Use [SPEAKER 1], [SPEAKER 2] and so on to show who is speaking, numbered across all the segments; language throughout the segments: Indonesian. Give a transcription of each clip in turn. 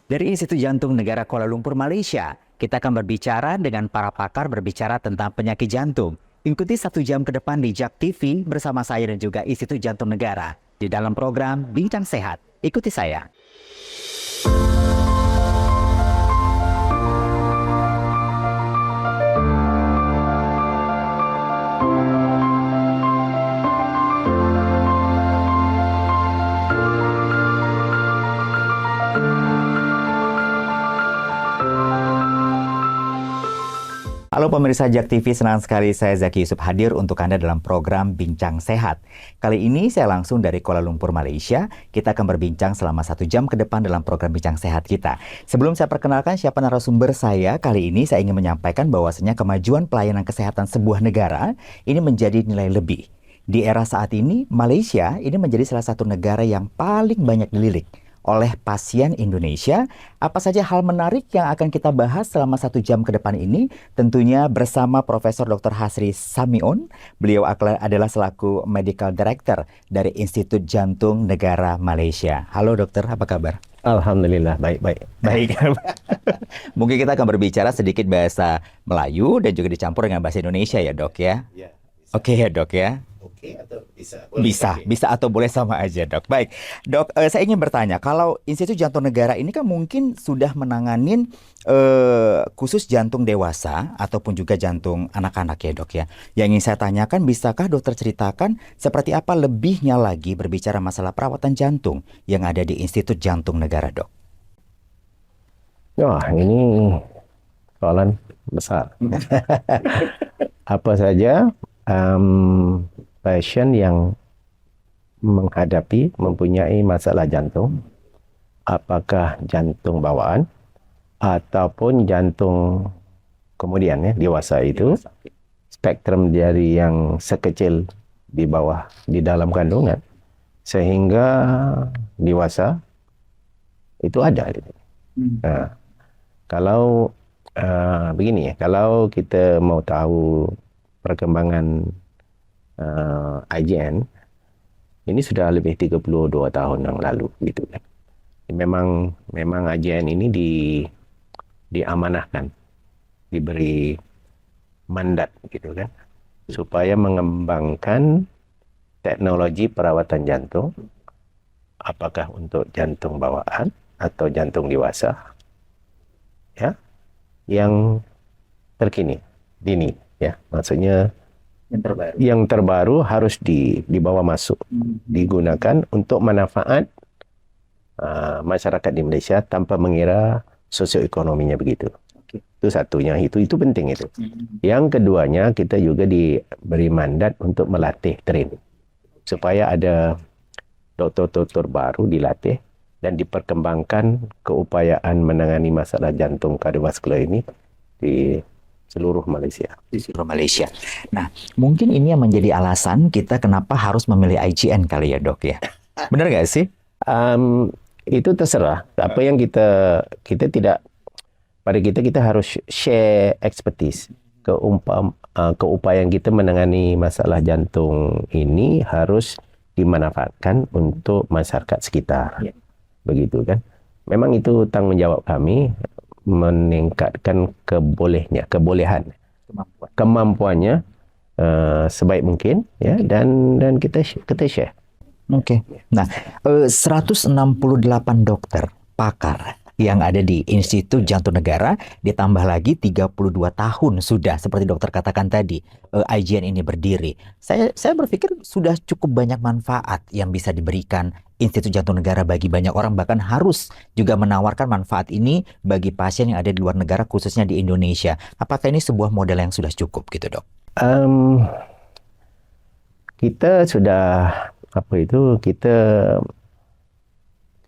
[SPEAKER 1] Dari Institut Jantung Negara Kuala Lumpur, Malaysia, kita akan berbicara dengan para pakar berbicara tentang penyakit jantung. Ikuti 1 jam ke depan di JAK TV bersama saya dan juga Institut Jantung Negara di dalam program Bincang Sehat. Ikuti saya. Halo pemirsa JAK TV, senang sekali saya Zaki Yusuf hadir untuk Anda dalam program Bincang Sehat. Kali ini saya langsung dari Kuala Lumpur, Malaysia. Kita akan berbincang selama 1 jam ke depan dalam program Bincang Sehat kita. Sebelum saya perkenalkan siapa narasumber saya, kali ini saya ingin menyampaikan bahwasanya kemajuan pelayanan kesehatan sebuah negara ini menjadi nilai lebih. Di era saat ini, Malaysia ini menjadi salah satu negara yang paling banyak dilirik oleh pasien Indonesia. Apa saja hal menarik yang akan kita bahas selama 1 jam ke depan ini? Tentunya bersama Profesor Dr. Hasri Samion. Beliau adalah selaku Medical Director dari Institut Jantung Negara Malaysia. Halo dokter, apa kabar?
[SPEAKER 2] Alhamdulillah, baik-baik.
[SPEAKER 1] Baik. Mungkin kita akan berbicara sedikit bahasa Melayu dan juga dicampur dengan bahasa Indonesia ya dok ya?
[SPEAKER 2] Ya,
[SPEAKER 1] Oke ya dok ya?
[SPEAKER 2] Oke atau bisa?
[SPEAKER 1] Bisa atau boleh sama aja dok. Baik, dok, saya ingin bertanya, kalau Institut Jantung Negara ini kan mungkin sudah menanganin khusus jantung dewasa ataupun juga jantung anak-anak ya dok ya. Yang ingin saya tanyakan, bisakah dokter ceritakan seperti apa lebihnya lagi berbicara masalah perawatan jantung yang ada di Institut Jantung Negara dok?
[SPEAKER 2] Wah, ini soalan besar. Apa saja pasien yang mempunyai masalah jantung, apakah jantung bawaan ataupun jantung kemudian ya dewasa itu, spektrum dari yang sekecil di bawah di dalam kandungan sehingga dewasa itu ada. Nah, kalau begini ya, kalau kita mau tahu perkembangan IJN ini sudah lebih 32 tahun yang lalu gitu kan. Memang IJN ini diamanahkan, diberi mandat gitu kan, supaya mengembangkan teknologi perawatan jantung, apakah untuk jantung bawaan atau jantung dewasa ya, yang terkini, dini ya, maksudnya yang terbaru harus dibawa masuk, digunakan untuk manfaat masyarakat di Malaysia tanpa mengira sosioekonominya begitu. Itu satunya, itu penting itu. Yang keduanya, kita juga diberi mandat untuk melatih train supaya ada doktor-doktor baru dilatih dan diperkembangkan keupayaan menangani masalah jantung kardiovaskular ini di seluruh Malaysia.
[SPEAKER 1] Di seluruh Malaysia. Nah, mungkin ini yang menjadi alasan kita kenapa harus memilih IJN kali ya dok ya. Benar nggak sih?
[SPEAKER 2] Itu terserah. Apa yang kita tidak, pada kita harus share expertise. Keupayaan kita menangani masalah jantung ini harus dimanfaatkan untuk masyarakat sekitar. Ya. Begitu kan. Memang itu tanggung jawab kami, meningkatkan kebolehan kemampuannya sebaik mungkin ya, dan kita share.
[SPEAKER 1] Oke. Nah, 168 dokter pakar yang ada di Institut Jantung Negara, ditambah lagi 32 tahun sudah seperti dokter katakan tadi IJN ini berdiri. Saya berpikir sudah cukup banyak manfaat yang bisa diberikan Institut Jantung Negara bagi banyak orang, bahkan harus juga menawarkan manfaat ini bagi pasien yang ada di luar negara, khususnya di Indonesia. Apakah ini sebuah modal yang sudah cukup gitu dok?
[SPEAKER 2] Kita sudah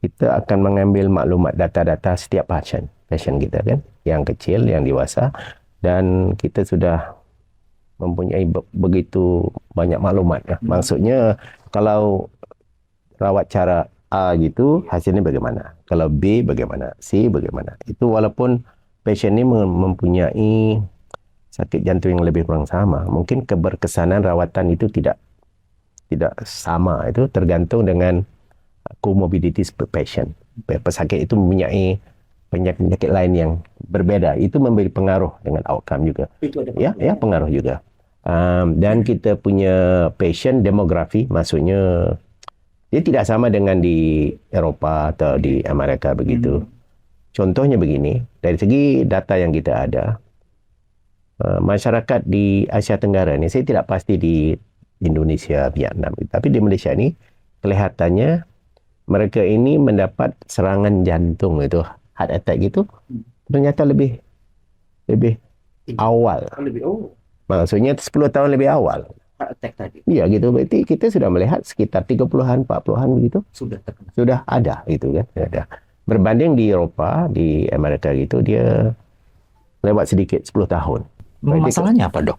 [SPEAKER 2] kita akan mengambil maklumat data-data setiap pasien kita kan, yang kecil, yang dewasa, dan kita sudah mempunyai begitu banyak maklumat ya. Maksudnya kalau rawat cara A gitu, hasilnya bagaimana? Kalau B bagaimana? C bagaimana? Itu walaupun pasien ini mempunyai sakit jantung yang lebih kurang sama, mungkin keberkesanan rawatan itu tidak sama. Itu tergantung dengan comorbidities per patient. Pesakit itu mempunyai penyakit-penyakit lain yang berbeza. Itu memberi pengaruh dengan outcome juga.
[SPEAKER 1] Itu ada
[SPEAKER 2] Ya, pengaruh juga. Dan kita punya patient demografi, maksudnya dia tidak sama dengan di Eropah atau di Amerika begitu. Contohnya begini, dari segi data yang kita ada, masyarakat di Asia Tenggara ni, saya tidak pasti di Indonesia, Vietnam, tapi di Malaysia ni kelihatannya mereka ini mendapat serangan jantung itu, heart attack gitu, ternyata lebih awal. Maksudnya 10 tahun lebih awal.
[SPEAKER 1] Heart attack tadi
[SPEAKER 2] Ya gitu, berarti kita sudah melihat sekitar 30-an, 40-an begitu.
[SPEAKER 1] sudah terkena.
[SPEAKER 2] Sudah ada gitu kan. Ada. Berbanding di Eropah, di Amerika gitu, dia lewat sedikit 10 tahun.
[SPEAKER 1] Masalahnya apa, Dok?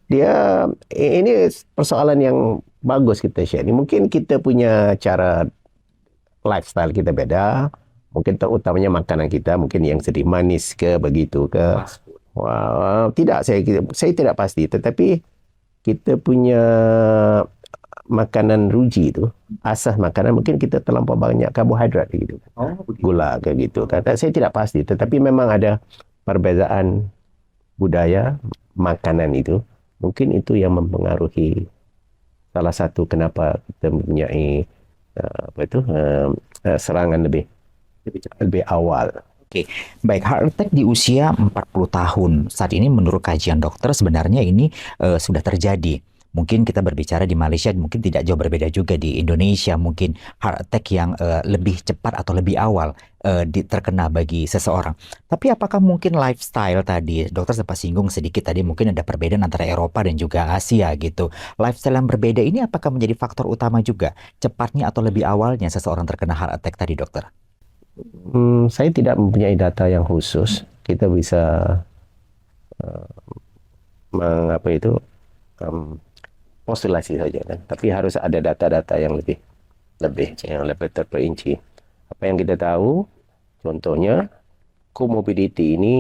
[SPEAKER 2] Dia ini persoalan yang bagus kita share. Mungkin kita punya cara lifestyle kita beda. Mungkin terutamanya makanan kita, mungkin yang sedih manis ke begitu ke. Wah, tidak, saya tidak pasti. Tetapi kita punya makanan ruji itu, asas makanan mungkin kita terlampau banyak karbohidrat gitu. Gula kayak gitu. Saya tidak pasti, tetapi memang ada perbezaan budaya makanan itu. Mungkin itu yang mempengaruhi salah satu kenapa kita mempunyai serangan lebih awal.
[SPEAKER 1] Oke, baik, heart attack di usia 40 tahun. Saat ini menurut kajian dokter sebenarnya ini sudah terjadi. Mungkin kita berbicara di Malaysia, mungkin tidak jauh berbeda juga di Indonesia. Mungkin heart attack yang lebih cepat atau lebih awal terkena bagi seseorang. Tapi apakah mungkin lifestyle tadi, dokter sempat singgung sedikit tadi, mungkin ada perbedaan antara Eropa dan juga Asia gitu. Lifestyle yang berbeda ini apakah menjadi faktor utama juga? Cepatnya atau lebih awalnya seseorang terkena heart attack tadi, dokter?
[SPEAKER 2] Saya tidak mempunyai data yang khusus. Kita bisa postulasi saja kan. Tapi harus ada data-data yang lebih terperinci. Apa yang kita tahu, contohnya comorbidity ini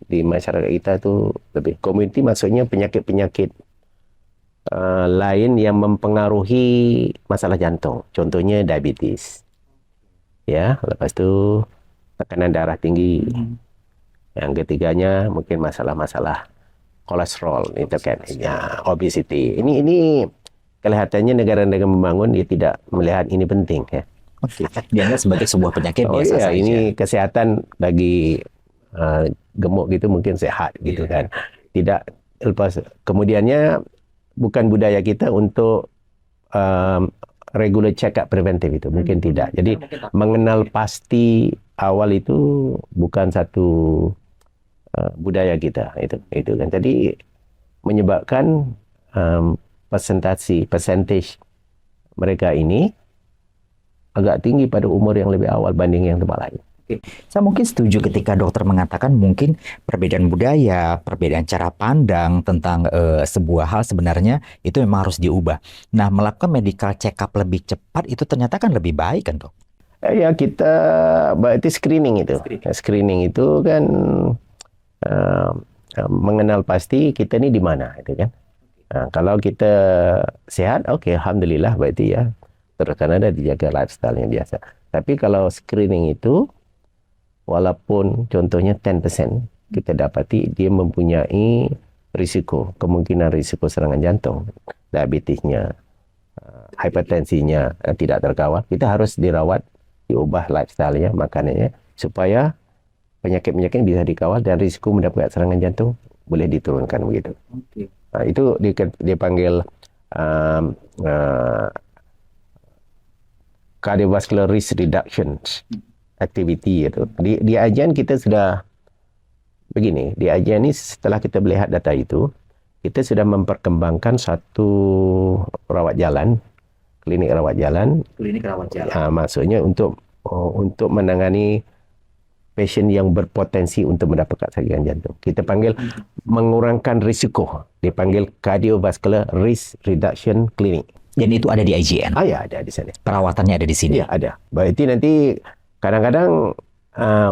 [SPEAKER 2] di masyarakat kita tu lebih. Comorbidity maksudnya penyakit-penyakit lain yang mempengaruhi masalah jantung. Contohnya diabetes. Ya, lepas tu tekanan darah tinggi. Yang ketiganya mungkin masalah-masalah kolesterol itu kan, ya, obesity. Ini kelihatannya negara-negara membangun dia tidak melihat ini penting ya.
[SPEAKER 1] Oke, dianggap sebagai sebuah penyakit biasa saja.
[SPEAKER 2] Ini kesehatan bagi gemuk gitu mungkin sehat gitu kan. Tidak lepas kemudiannya bukan budaya kita untuk regular check up preventif itu mungkin tidak. Jadi mengenal pasti awal itu bukan satu budaya kita itu kan. Jadi menyebabkan percentage mereka ini agak tinggi pada umur yang lebih awal banding yang tempat lain.
[SPEAKER 1] Saya mungkin setuju ketika dokter mengatakan mungkin perbedaan budaya, perbedaan cara pandang tentang sebuah hal sebenarnya itu memang harus diubah. Nah, melakukan medical check up lebih cepat itu ternyata kan lebih baik kan, Dok?
[SPEAKER 2] Ya, kita berarti screening itu. Screening itu kan mengenal pasti kita ni di mana itu kan. Kalau kita sehat, okey, alhamdulillah, berarti ya teruskan ada dijaga lifestyle yang biasa. Tapi kalau screening itu walaupun contohnya 10% kita dapati dia mempunyai risiko, kemungkinan risiko serangan jantung, diabetesnya, hipertensinya tidak terkawal, kita harus dirawat, diubah lifestyle-nya, makanannya supaya penyakit-penyakit bisa dikawal dan risiko mendapatkan serangan jantung boleh diturunkan begitu. Itu dipanggil cardiovascular risk reduction activity itu. Di ajian kita sudah begini, di ajian ini setelah kita melihat data itu, kita sudah memperkembangkan satu klinik rawat jalan. Maksudnya untuk menangani pasien yang berpotensi untuk mendapatkan serangan jantung. Kita panggil mengurangkan risiko. Dipanggil cardiovascular risk reduction clinic.
[SPEAKER 1] Dan itu ada di IGN?
[SPEAKER 2] Ya, ada di sana.
[SPEAKER 1] Perawatannya ada di sini?
[SPEAKER 2] Ya, ada. Berarti nanti kadang-kadang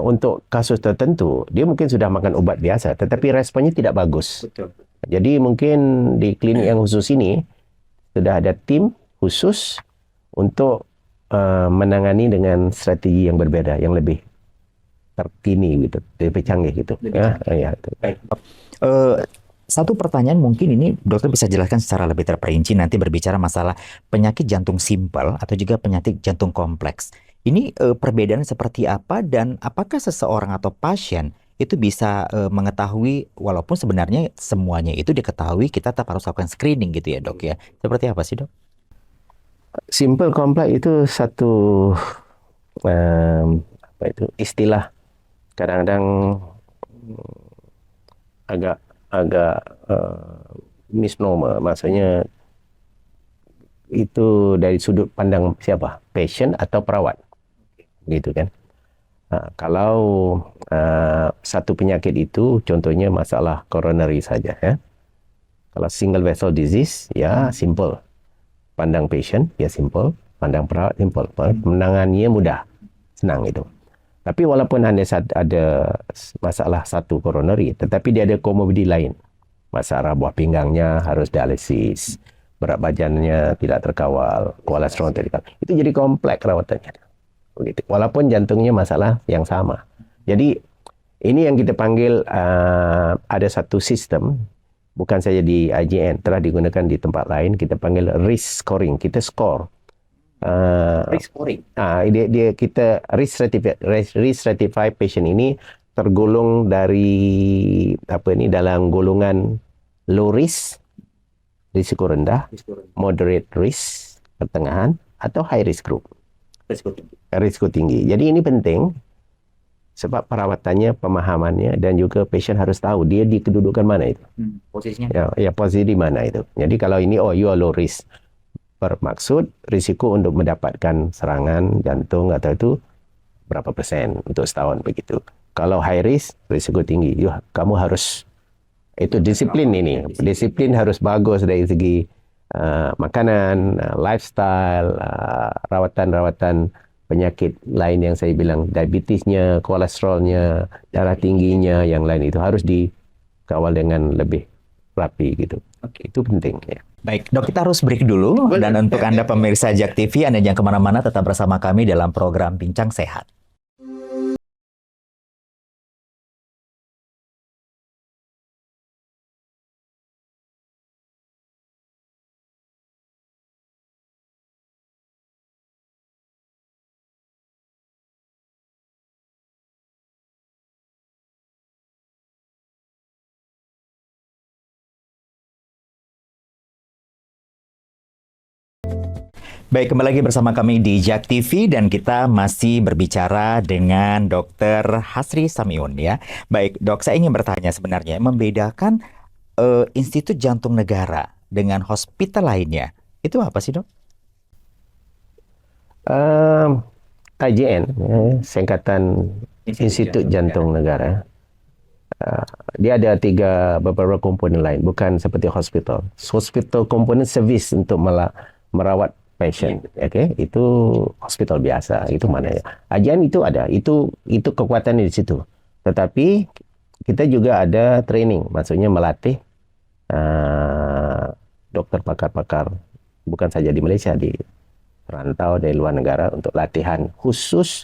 [SPEAKER 2] untuk kasus tertentu, dia mungkin sudah makan ubat biasa, tetapi responnya tidak bagus.
[SPEAKER 1] Betul.
[SPEAKER 2] Jadi mungkin di klinik yang khusus ini, sudah ada tim khusus untuk menangani dengan strategi yang berbeda, yang lebih terkini gitu, lebih canggih gitu.
[SPEAKER 1] Lebih
[SPEAKER 2] Ya,
[SPEAKER 1] canggih.
[SPEAKER 2] ya itu.
[SPEAKER 1] Eh, Satu pertanyaan mungkin ini dokter bisa jelaskan secara lebih terperinci nanti berbicara masalah penyakit jantung simpel atau juga penyakit jantung kompleks. Ini perbedaan seperti apa dan apakah seseorang atau pasien itu bisa mengetahui walaupun sebenarnya semuanya itu diketahui kita tetap harus lakukan screening gitu ya dok ya. Seperti apa sih dok?
[SPEAKER 2] Simple kompleks itu satu apa itu istilah kadang-kadang agak agak misnomer, maksudnya itu dari sudut pandang siapa? Patient atau perawat, gitu kan? Kalau satu penyakit itu, contohnya masalah coronary saja, ya. Kalau single vessel disease, ya simple. Pandang patient, ya simple. Pandang perawat, simple. Menangannya mudah, senang itu. Tapi walaupun ada masalah satu coronary, tetapi dia ada komorbid lain. Masalah buah pinggangnya harus dialisis, berat badannya tidak terkawal, kolesterol tidak terkawal. Itu jadi kompleks rawatannya. Begitu. Walaupun jantungnya masalah yang sama. Jadi ini yang kita panggil ada satu sistem, bukan saja di IJN, telah digunakan di tempat lain, kita panggil risk scoring. Kita score.
[SPEAKER 1] Risk scoring.
[SPEAKER 2] Dia kita risk stratified patient ini tergolong dari dalam golongan low risk, risiko rendah, moderate risk, pertengahan, atau high risk group. Risiko tinggi. Jadi ini penting sebab perawatannya, pemahamannya, dan juga patient harus tahu dia di kedudukan mana itu.
[SPEAKER 1] Posisinya.
[SPEAKER 2] Ya, posisi di mana itu. Jadi kalau ini you are low risk, bermaksud risiko untuk mendapatkan serangan jantung atau itu berapa persen untuk setahun begitu. Kalau high risk, risiko tinggi. Kamu harus itu disiplin ini. Disiplin harus bagus dari segi makanan, lifestyle, rawatan-rawatan penyakit lain yang saya bilang, diabetesnya, kolesterolnya, darah tingginya, yang lain itu harus dikawal dengan lebih rapi gitu. Itu penting ya.
[SPEAKER 1] Baik, dok, kita harus break dulu. Dan untuk Anda pemirsa Jak TV, Anda jangan kemana-mana, tetap bersama kami dalam program Bincang Sehat. Baik, kembali lagi bersama kami di Jak TV dan kita masih berbicara dengan Dr. Hasri Samiun ya. Baik, dok, saya ingin bertanya sebenarnya membedakan Institut Jantung Negara dengan hospital lainnya itu apa sih dok?
[SPEAKER 2] IJN, singkatan Institut Jantung Negara. Dia ada beberapa komponen lain, bukan seperti hospital. Hospital komponen servis untuk merawat patient, okay? Itu hospital biasa, itu mana ya? IJN itu ada, itu kekuatan di situ. Tetapi kita juga ada training, maksudnya melatih dokter pakar-pakar, bukan saja di Malaysia, di rantau dari luar negara untuk latihan khusus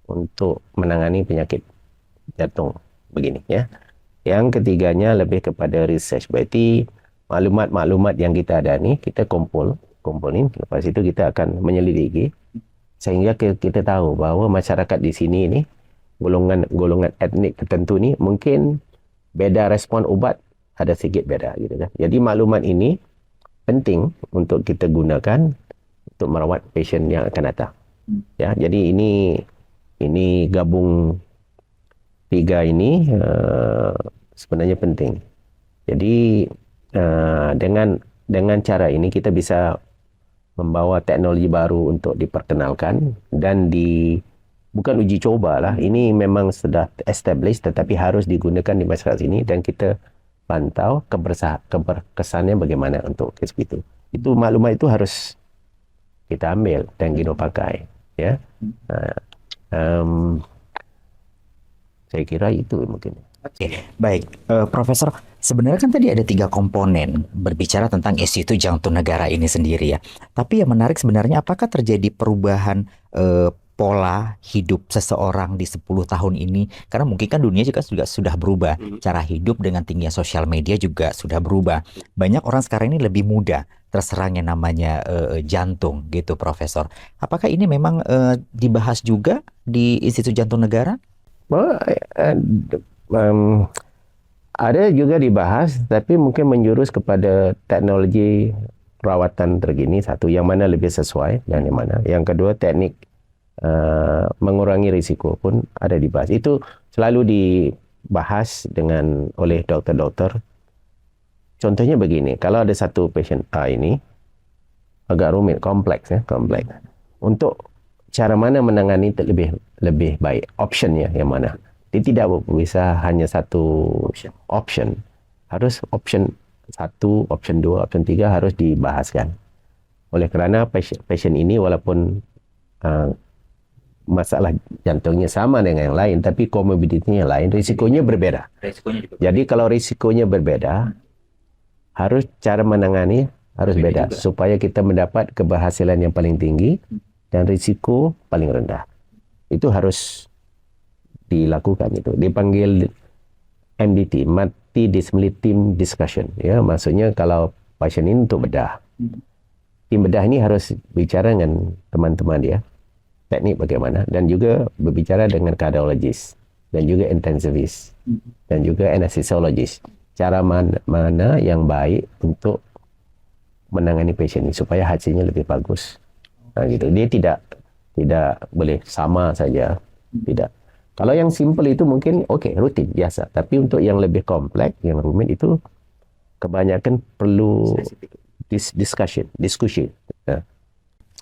[SPEAKER 2] untuk menangani penyakit jantung begini ya. Yang ketiganya lebih kepada research, berarti maklumat-maklumat yang kita ada ni kita kumpulin, lepas itu kita akan menyelidiki sehingga kita tahu bahawa masyarakat di sini ni golongan etnik tertentu ni mungkin beda respon ubat, ada sedikit beda gitu kan. Jadi maklumat ini penting untuk kita gunakan untuk merawat pasien yang akan datang. Ya, jadi ini gabung tiga ini sebenarnya penting. Jadi dengan cara ini kita bisa membawa teknologi baru untuk diperkenalkan dan bukan uji coba lah. Ini memang sudah established tetapi harus digunakan di masyarakat sini dan kita pantau keberkesannya bagaimana untuk kes itu. Itu maklumat itu harus kita ambil dan kita pakai ya. Saya kira itu mungkin.
[SPEAKER 1] Oke, baik, Profesor. Sebenarnya kan tadi ada 3 komponen berbicara tentang Institut Jantung Negara ini sendiri ya. Tapi yang menarik sebenarnya apakah terjadi perubahan pola hidup seseorang di 10 tahun ini? Karena mungkin kan dunia juga sudah berubah. Cara hidup dengan tingginya sosial media juga sudah berubah. Banyak orang sekarang ini lebih mudah terserang yang namanya jantung gitu, Profesor. Apakah ini memang dibahas juga di Institut Jantung Negara?
[SPEAKER 2] Oh, ada juga dibahas, tapi mungkin menjurus kepada teknologi perawatan terkini, satu yang mana lebih sesuai dan yang mana. Yang kedua, teknik mengurangi risiko pun ada dibahas. Itu selalu dibahas oleh dokter-dokter. Contohnya begini, kalau ada satu pasien A ini agak rumit, kompleks. Untuk cara mana menangani itu lebih baik, optionnya yang mana. Dia tidak bisa hanya satu option. Harus option 1, option 2, option 3 harus dibahaskan. Oleh kerana pasien ini walaupun masalah jantungnya sama dengan yang lain, tapi komorbiditinya lain, risikonya berbeda. Jadi kalau risikonya berbeda, harus cara menangani harus beda juga, supaya kita mendapat keberhasilan yang paling tinggi dan risiko paling rendah. Itu harus dilakukan itu. Dipanggil MDT, Multidisciplinary Team Discussion. Ya, maksudnya kalau pasien ini untuk bedah, tim bedah ini harus bicara dengan teman-teman dia, teknik bagaimana, dan juga berbicara dengan kardiologis, dan juga intensivis, dan juga anesthesiologis. Cara mana yang baik untuk menangani pasien ini supaya hasilnya lebih bagus. Nah, gitu. Dia tidak boleh sama saja, tidak. Kalau yang simple itu mungkin rutin biasa, tapi untuk yang lebih kompleks, yang rumit itu kebanyakan perlu diskusi. Ya.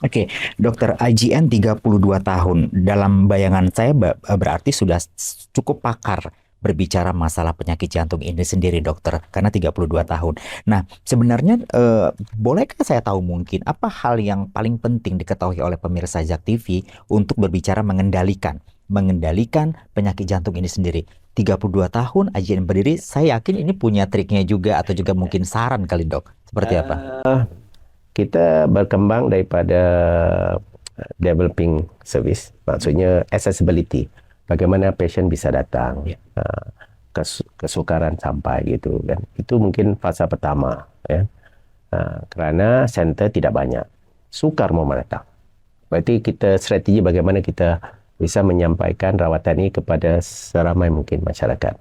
[SPEAKER 1] Oke, Dokter, IGN 32 tahun. Dalam bayangan saya berarti sudah cukup pakar berbicara masalah penyakit jantung ini sendiri, Dokter, karena 32 tahun. Nah, sebenarnya bolehkah saya tahu mungkin apa hal yang paling penting diketahui oleh pemirsa JAK TV untuk berbicara mengendalikan penyakit jantung ini sendiri? 32 tahun IGN berdiri, saya yakin ini punya triknya juga atau juga mungkin saran kali, Dok. Seperti apa?
[SPEAKER 2] Kita berkembang daripada developing service, maksudnya accessibility. Bagaimana pasien bisa datang, kesukaran sampai gitu kan. Itu mungkin fasa pertama, ya. Kerana center tidak banyak, sukar mau datang. Berarti kita strategi bagaimana kita bisa menyampaikan rawatan ini kepada seramai mungkin masyarakat.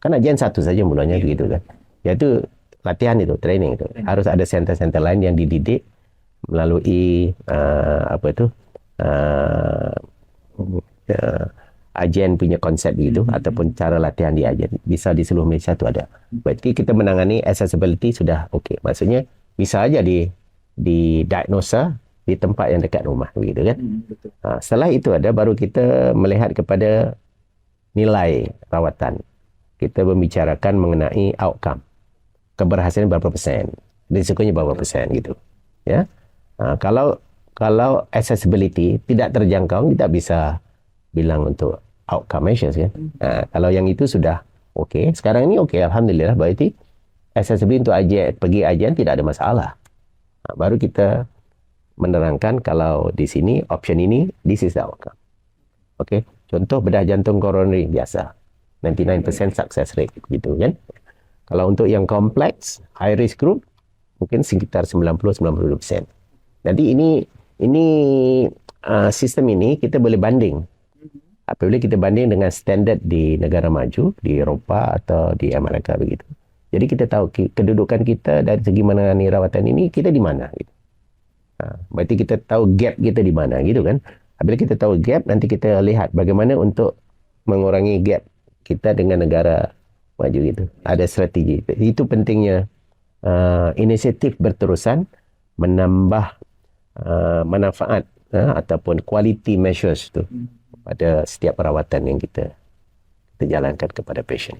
[SPEAKER 2] Kan ajian satu saja mulanya begitu kan. Yaitu latihan itu, training itu. Harus ada center-center lain yang dididik melalui ajian punya konsep begitu, ataupun cara latihan di ajian. Bisa di seluruh Malaysia itu ada. Berarti kita menangani accessibility sudah okey. Maksudnya bisa aja di diagnosa di tempat yang dekat rumah begitu kan. Setelah itu baru kita melihat kepada nilai rawatan. Kita membicarakan mengenai outcome. Keberhasilan berapa persen, risikonya berapa persen gitu. Ya. Kalau accessibility tidak terjangkau, kita bisa bilang untuk outcome measures kan. Kalau yang itu sudah okey. Sekarang ini okey, alhamdulillah, berarti accessibility untuk pergi ajian tidak ada masalah. Baru kita menerangkan kalau di sini option ini, this is the outcome. Okey. Contoh bedah jantung koronari biasa, 99% success rate gitu kan. Kalau untuk yang kompleks, high risk group, mungkin sekitar 90-92%. Jadi ini sistem ini kita boleh banding. Apabila kita banding dengan standard di negara maju, di Eropah atau di Amerika begitu. Jadi kita tahu kedudukan kita dari segi menangani rawatan ini, kita di mana. Gitu. Berarti kita tahu gap kita di mana gitu kan. Apabila kita tahu gap, nanti kita lihat bagaimana untuk mengurangi gap kita dengan negara maju gitu. Ada strategi. Itu pentingnya inisiatif berterusan menambah manfaat ataupun quality measures tu pada setiap perawatan yang kita jalankan kepada pasien.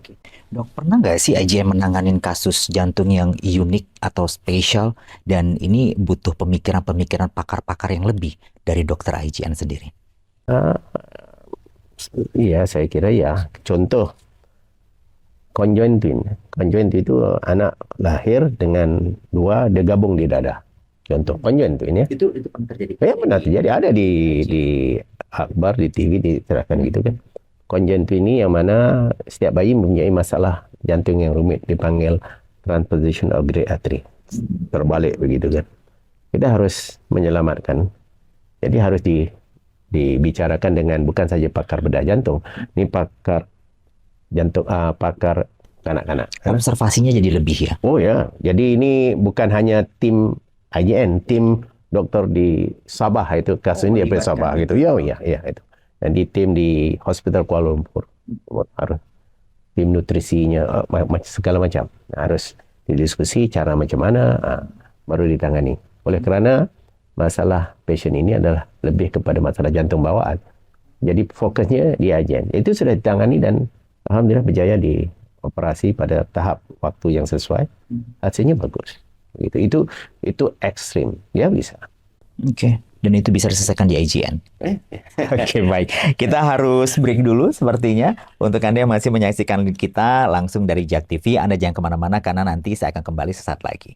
[SPEAKER 1] Dok, pernah nggak sih IGN menanganin kasus jantung yang unik atau spesial dan ini butuh pemikiran-pemikiran pakar-pakar yang lebih dari dokter IGN sendiri?
[SPEAKER 2] Iya, saya kira ya. Contoh conjoined twin. Conjoined twin itu anak lahir dengan dua, dia gabung di dada. Contoh conjointuin ya.
[SPEAKER 1] Itu pernah terjadi.
[SPEAKER 2] Ya benar terjadi, ada di akhbar, di TV diterangkan gitu kan. Conjointuin ini yang mana setiap bayi mempunyai masalah jantung yang rumit, dipanggil transposition of great artery. Terbalik begitu kan. Kita harus menyelamatkan. Jadi harus dibicarakan dengan bukan saja pakar bedah jantung, ini pakar jantung, pakar kanak-kanak.
[SPEAKER 1] Observasinya jadi lebih ya.
[SPEAKER 2] Oh ya, jadi ini bukan hanya tim IJN, tim dokter di Sabah itu kasus ini dari Sabah gitu. Ya itu. Dan di tim di Hospital Kuala Lumpur harus tim nutrisinya segala macam harus didiskusi cara macam mana baru ditangani. Oleh kerana masalah pasien ini adalah lebih kepada masalah jantung bawaan. Jadi fokusnya di IJN. Itu sudah ditangani dan alhamdulillah berjaya di operasi pada tahap waktu yang sesuai. Hasilnya bagus. Itu ekstrim. Ya bisa.
[SPEAKER 1] Oke. Dan itu bisa diselesaikan di IJN. Oke, baik. Kita harus break dulu sepertinya. Untuk Anda yang masih menyaksikan kita langsung dari JAK TV, Anda jangan kemana-mana karena nanti saya akan kembali sesaat lagi.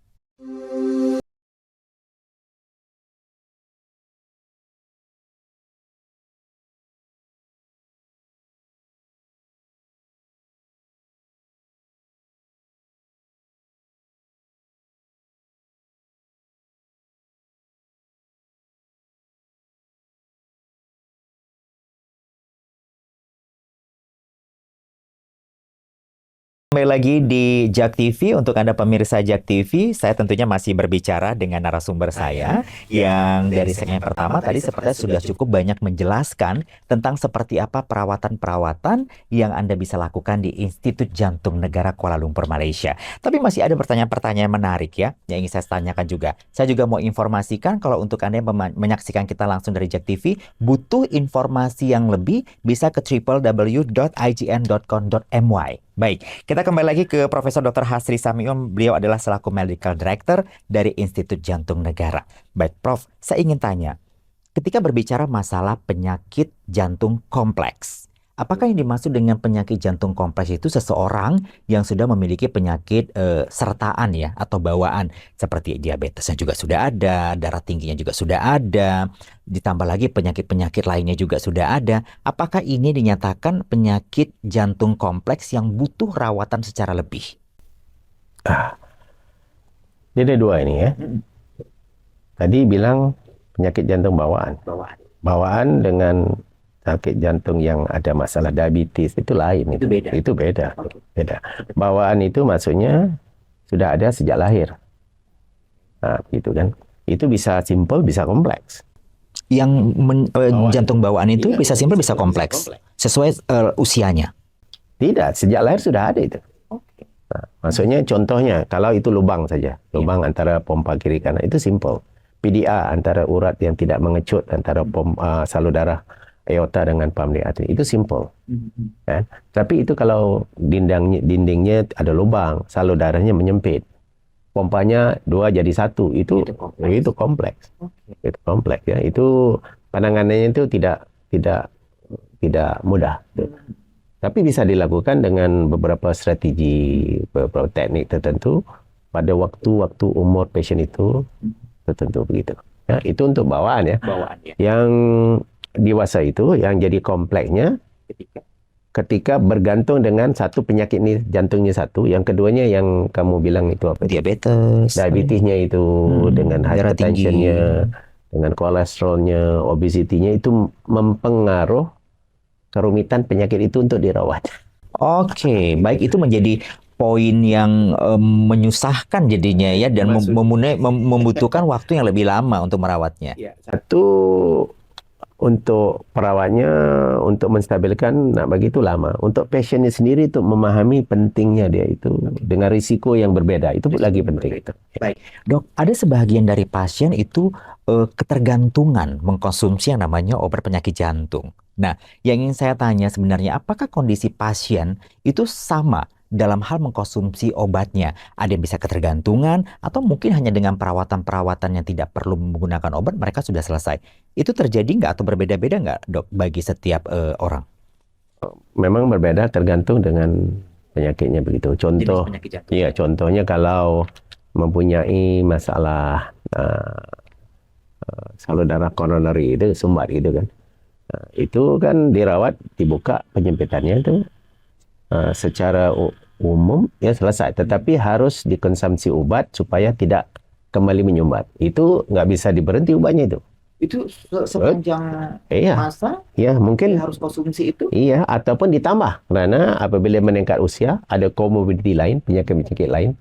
[SPEAKER 1] Kembali lagi di JAK TV. Untuk Anda pemirsa JAK TV, saya tentunya masih berbicara dengan narasumber saya yang dari segmen pertama tadi sepertinya sudah cukup banyak menjelaskan tentang seperti apa perawatan-perawatan yang Anda bisa lakukan di Institut Jantung Negara Kuala Lumpur, Malaysia. Tapi masih ada pertanyaan-pertanyaan menarik ya yang ingin saya tanyakan juga. Saya juga mau informasikan kalau untuk Anda yang menyaksikan kita langsung dari JAK TV, butuh informasi yang lebih, bisa ke www.ign.com.my. Baik, kita kembali lagi ke Profesor Dr. Hasri Samion. Beliau adalah selaku Medical Director dari Institut Jantung Negara. Baik, Prof, saya ingin tanya, ketika berbicara masalah penyakit jantung kompleks, apakah yang dimaksud dengan penyakit jantung kompleks itu seseorang yang sudah memiliki penyakit sertaan ya atau bawaan seperti diabetesnya juga sudah ada, darah tingginya juga sudah ada, ditambah lagi penyakit-penyakit lainnya juga sudah ada. Apakah ini dinyatakan penyakit jantung kompleks yang butuh rawatan secara lebih?
[SPEAKER 2] Jadi ada dua ini ya. Tadi bilang penyakit jantung bawaan. Bawaan dengan sakit jantung yang ada masalah diabetes itu lain. Itu beda. Beda. Bawaan itu maksudnya sudah ada sejak lahir. Nah, gitu kan. Itu bisa simple, bisa kompleks.
[SPEAKER 1] Yang jantung bawaan itu bisa simpel, bisa kompleks. Sesuai usianya.
[SPEAKER 2] Tidak, sejak lahir sudah ada itu. Nah, maksudnya contohnya, kalau itu lubang saja. Lubang antara pompa kiri kanan, itu simple. PDA antara urat yang tidak mengecut antara salur darah aorta dengan pulmonary artery, itu simple. Kan? Tapi itu kalau dindingnya ada lubang, salur darahnya menyempit. Pompanya 2 jadi 1, itu kompleks. Itu kompleks ya. Itu penanganannya itu tidak mudah. Tapi bisa dilakukan dengan beberapa strategi, beberapa teknik tertentu pada waktu-waktu umur pasien itu tertentu begitu. Ya, itu untuk bawaan ya. Yang dewasa itu yang jadi kompleksnya ketika bergantung dengan satu penyakit ini, jantungnya satu, yang keduanya yang kamu bilang itu apa? Diabetesnya itu dengan hypertensionnya, dengan kolesterolnya, obesitinya, itu mempengaruh kerumitan penyakit itu untuk dirawat.
[SPEAKER 1] Oke, baik, itu menjadi poin yang menyusahkan jadinya ya, dan membutuhkan waktu yang lebih lama untuk merawatnya.
[SPEAKER 2] Satu, untuk perawatnya, untuk menstabilkan, nak bagi itu lama. Untuk pasiennya sendiri untuk memahami pentingnya dia itu dengan risiko yang berbeda, itu lagi penting itu.
[SPEAKER 1] Baik, Dok, ada sebagian dari pasien itu ketergantungan mengkonsumsi yang namanya obat penyakit jantung. Nah, yang ingin saya tanya sebenarnya, apakah kondisi pasien itu sama dalam hal mengkonsumsi obatnya? Ada yang bisa ketergantungan, atau mungkin hanya dengan perawatan-perawatan yang tidak perlu menggunakan obat, mereka sudah selesai. Itu terjadi nggak atau berbeda-beda nggak, Dok, bagi setiap orang?
[SPEAKER 2] Memang berbeda tergantung dengan penyakitnya begitu. Contohnya kalau mempunyai masalah salur darah koronari itu sumbat gitu kan. Itu kan dirawat, dibuka penyempitannya itu secara umum ya selesai. Tetapi harus dikonsumsi obat supaya tidak kembali menyumbat. Itu nggak bisa diberhenti obatnya itu.
[SPEAKER 3] Itu sepanjang
[SPEAKER 2] Iya,
[SPEAKER 3] masa
[SPEAKER 2] ya mungkin
[SPEAKER 3] harus konsumsi itu.
[SPEAKER 2] iya, ataupun ditambah karena apabila meningkat usia ada komorbiditi lain, penyakit-penyakit lain,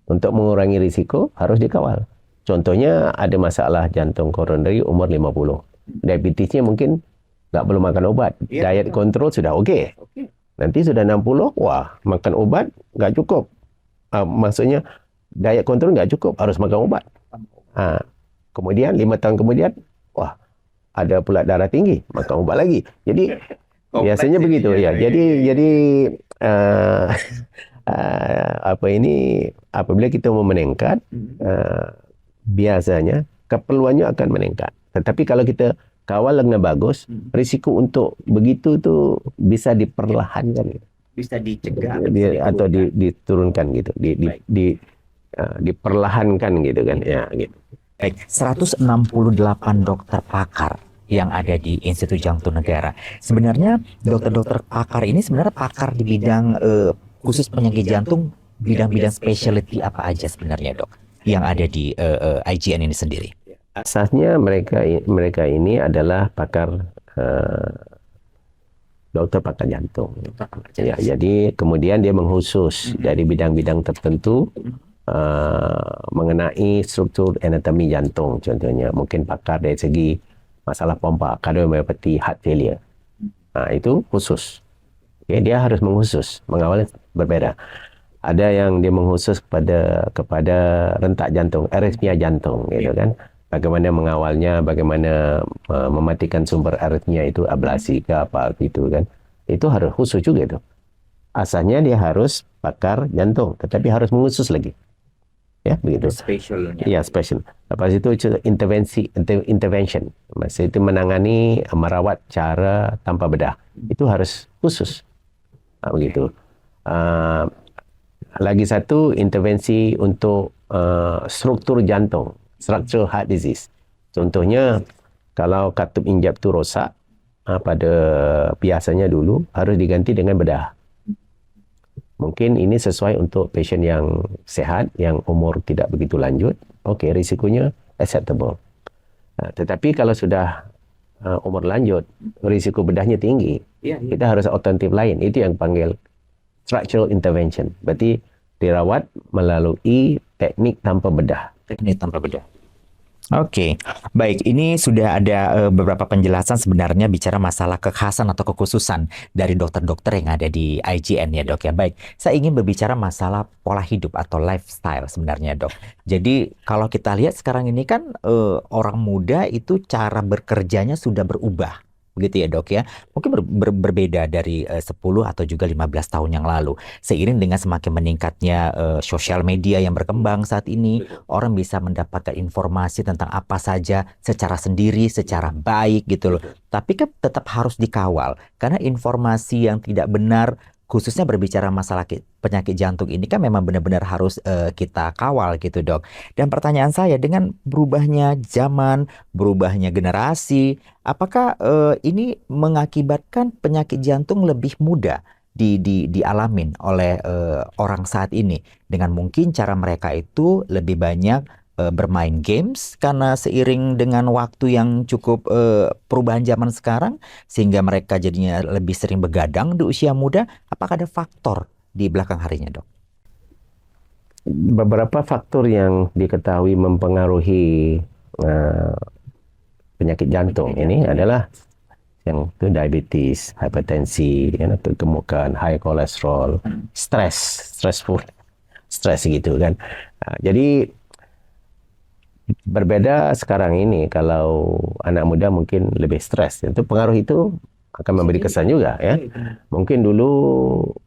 [SPEAKER 2] untuk mengurangi risiko harus dikawal. Contohnya ada masalah jantung koronari umur 50. Diabetesnya mungkin nggak perlu makan obat.
[SPEAKER 3] Iya,
[SPEAKER 2] Diet
[SPEAKER 3] betul.
[SPEAKER 2] kontrol sudah oke.
[SPEAKER 3] Oke.
[SPEAKER 2] Nanti sudah 60, wah makan obat nggak cukup. Maksudnya diet kontrol nggak cukup, harus makan obat. Kemudian 5 tahun kemudian, wah ada pula darah tinggi, makan obat lagi. Jadi biasanya begitu ya. Jadi apabila kita mau meningkat, biasanya keperluannya akan meningkat. Tetapi kalau kita kawal dengan bagus, risiko untuk begitu tuh bisa diperlahankan,
[SPEAKER 3] Bisa dicegah
[SPEAKER 2] atau diturunkan gitu, diperlahankan gitu kan, ya gitu.
[SPEAKER 1] Baik, 168 dokter pakar yang ada di Institut Jantung Negara. Sebenarnya dokter-dokter pakar ini sebenarnya pakar di bidang khusus penyakit jantung, bidang-bidang specialty apa aja sebenarnya dok yang ada di IGN ini sendiri?
[SPEAKER 2] Asasnya mereka ini adalah pakar dokter pakar jantung. Ya, jadi kemudian dia mengkhusus dari bidang-bidang tertentu mengenai struktur anatomi jantung. Contohnya mungkin pakar dari segi masalah pompa, cardiomyopathy, heart failure. Itu khusus. Okay, dia harus mengkhusus, mengawal berbeda. Ada yang dia mengkhusus kepada rentak jantung, aritmia jantung, gitu kan. Bagaimana mengawalnya, bagaimana mematikan sumber aritmia itu, ablasi ke apa gitu kan. Itu harus khusus juga itu. Asalnya dia harus pakar jantung, tetapi harus mengkhusus lagi. Ya, begitu.
[SPEAKER 3] Specialnya.
[SPEAKER 2] Iya, special. Lepas itu intervention. Maksudnya itu menangani, merawat cara tanpa bedah. Itu harus khusus. Begitu. Lagi satu, intervensi untuk struktur jantung, structural heart disease. Contohnya, kalau katup injap itu rosak, pada biasanya dulu harus diganti dengan bedah. Mungkin ini sesuai untuk pasien yang sehat, yang umur tidak begitu lanjut. Okey, risikonya acceptable. Tetapi kalau sudah umur lanjut, risiko bedahnya tinggi. Kita harus alternatif lain. Itu yang panggil structural intervention. Berarti dirawat melalui teknik tanpa bedah.
[SPEAKER 1] Teknik tanpa bedah. Oke, baik. Ini sudah ada beberapa penjelasan sebenarnya bicara masalah kekhasan atau kekhususan dari dokter-dokter yang ada di IGN ya dok ya. Baik, saya ingin berbicara masalah pola hidup atau lifestyle sebenarnya dok. Jadi kalau kita lihat sekarang ini kan orang muda itu cara bekerjanya sudah berubah. Begitu ya dok ya. Mungkin berbeda dari 10 atau juga 15 tahun yang lalu. Seiring dengan semakin meningkatnya sosial media yang berkembang saat ini, orang bisa mendapatkan informasi tentang apa saja secara sendiri, secara baik gitu loh. Tapi kan tetap harus dikawal. Karena informasi yang tidak benar, khususnya berbicara masalah penyakit jantung ini kan memang benar-benar harus kita kawal gitu dok. Dan pertanyaan saya, dengan berubahnya zaman, berubahnya generasi, apakah ini mengakibatkan penyakit jantung lebih mudah dialamin oleh orang saat ini? Dengan mungkin cara mereka itu lebih banyak bermain games karena seiring dengan waktu yang cukup perubahan zaman sekarang sehingga mereka jadinya lebih sering begadang di usia muda. Apakah ada faktor di belakang harinya dok?
[SPEAKER 2] Beberapa faktor yang diketahui mempengaruhi penyakit jantung ini adalah yang itu diabetes, hipertensi, kegemukan, high cholesterol, stressful gitu kan. Jadi berbeda sekarang ini, kalau anak muda mungkin lebih stres. Itu pengaruh itu akan memberi kesan juga ya. Mungkin dulu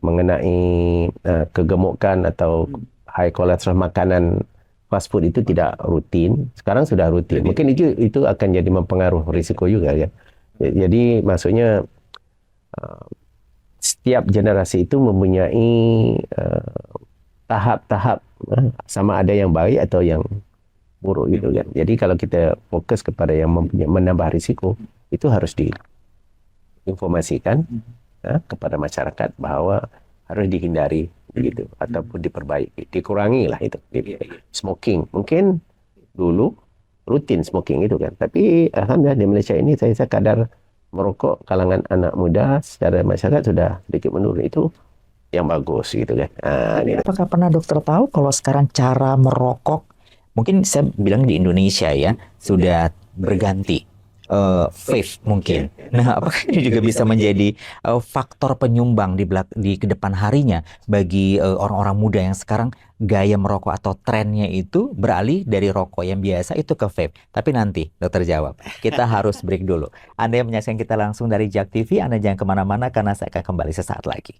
[SPEAKER 2] mengenai kegemukan atau high cholesterol makanan fast food itu tidak rutin. Sekarang sudah rutin. Mungkin itu akan jadi mempengaruhi risiko juga ya. Jadi maksudnya setiap generasi itu mempunyai tahap-tahap, sama ada yang baik atau yang buruk gitu kan. Jadi kalau kita fokus kepada yang menambah risiko, itu harus diinformasikan kepada masyarakat bahwa harus dihindari begitu ataupun diperbaiki, dikurangi lah itu. Smoking mungkin dulu rutin smoking itu kan, tapi alhamdulillah di Malaysia ini saya kadar merokok kalangan anak muda secara masyarakat sudah sedikit menurun, itu yang bagus gitu kan.
[SPEAKER 1] Apakah pernah dokter tahu kalau sekarang cara merokok, mungkin saya bilang di Indonesia ya, sudah berganti, vape mungkin. Nah, apakah ini juga bisa menjadi faktor penyumbang di kedepan harinya bagi orang-orang muda yang sekarang gaya merokok atau trennya itu beralih dari rokok yang biasa itu ke vape? Tapi nanti dokter jawab. Kita harus break dulu. Anda yang menyaksikan kita langsung dari JAK TV, Anda jangan kemana-mana karena saya akan kembali sesaat lagi.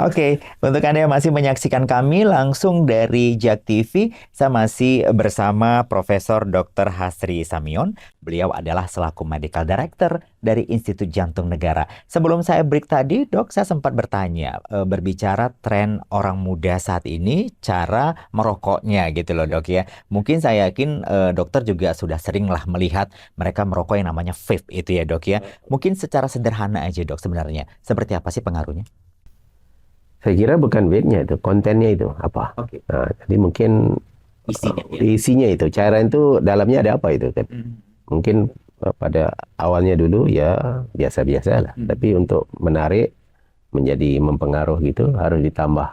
[SPEAKER 1] Oke, untuk Anda yang masih menyaksikan kami langsung dari JAK TV, saya masih bersama Profesor Dr. Hasri Samion. Beliau adalah selaku Medical Director dari Institut Jantung Negara. Sebelum saya break tadi, Dok, saya sempat bertanya, berbicara tren orang muda saat ini, cara merokoknya gitu loh, Dok ya. Mungkin saya yakin dokter juga sudah sering lah melihat mereka merokok yang namanya vape itu ya, Dok ya. Mungkin secara sederhana aja, Dok, sebenarnya seperti apa sih pengaruhnya?
[SPEAKER 2] Saya kira bukan weight-nya itu, kontennya itu apa. Jadi mungkin isinya itu, cairan itu dalamnya ada apa itu kan. Mungkin pada awalnya dulu ya biasa-biasa lah. Tapi untuk menarik, menjadi mempengaruh gitu, harus ditambah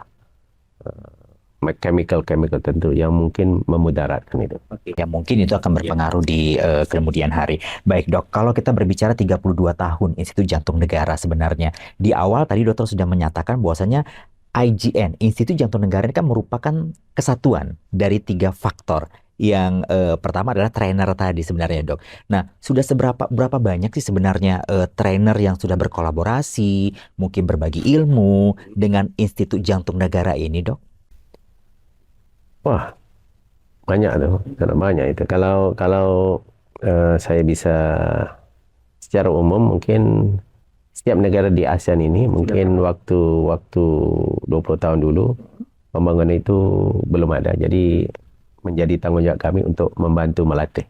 [SPEAKER 2] chemical tentu yang mungkin memudaratkan itu.
[SPEAKER 1] Ya mungkin itu akan berpengaruh di kemudian hari. Baik dok, kalau kita berbicara 32 tahun Institut Jantung Negara sebenarnya, di awal tadi dokter sudah menyatakan bahwasanya IJN, Institut Jantung Negara ini kan merupakan kesatuan dari 3 faktor. Yang pertama adalah trainer tadi sebenarnya dok. Nah, sudah berapa banyak sih sebenarnya trainer yang sudah berkolaborasi, mungkin berbagi ilmu dengan Institut Jantung Negara ini dok?
[SPEAKER 2] Wah, banyak tuh, sangat banyak itu. Kalau saya bisa secara umum, mungkin setiap negara di ASEAN ini mungkin waktu 20 tahun dulu pembangunan itu belum ada. Jadi menjadi tanggung jawab kami untuk membantu melatih.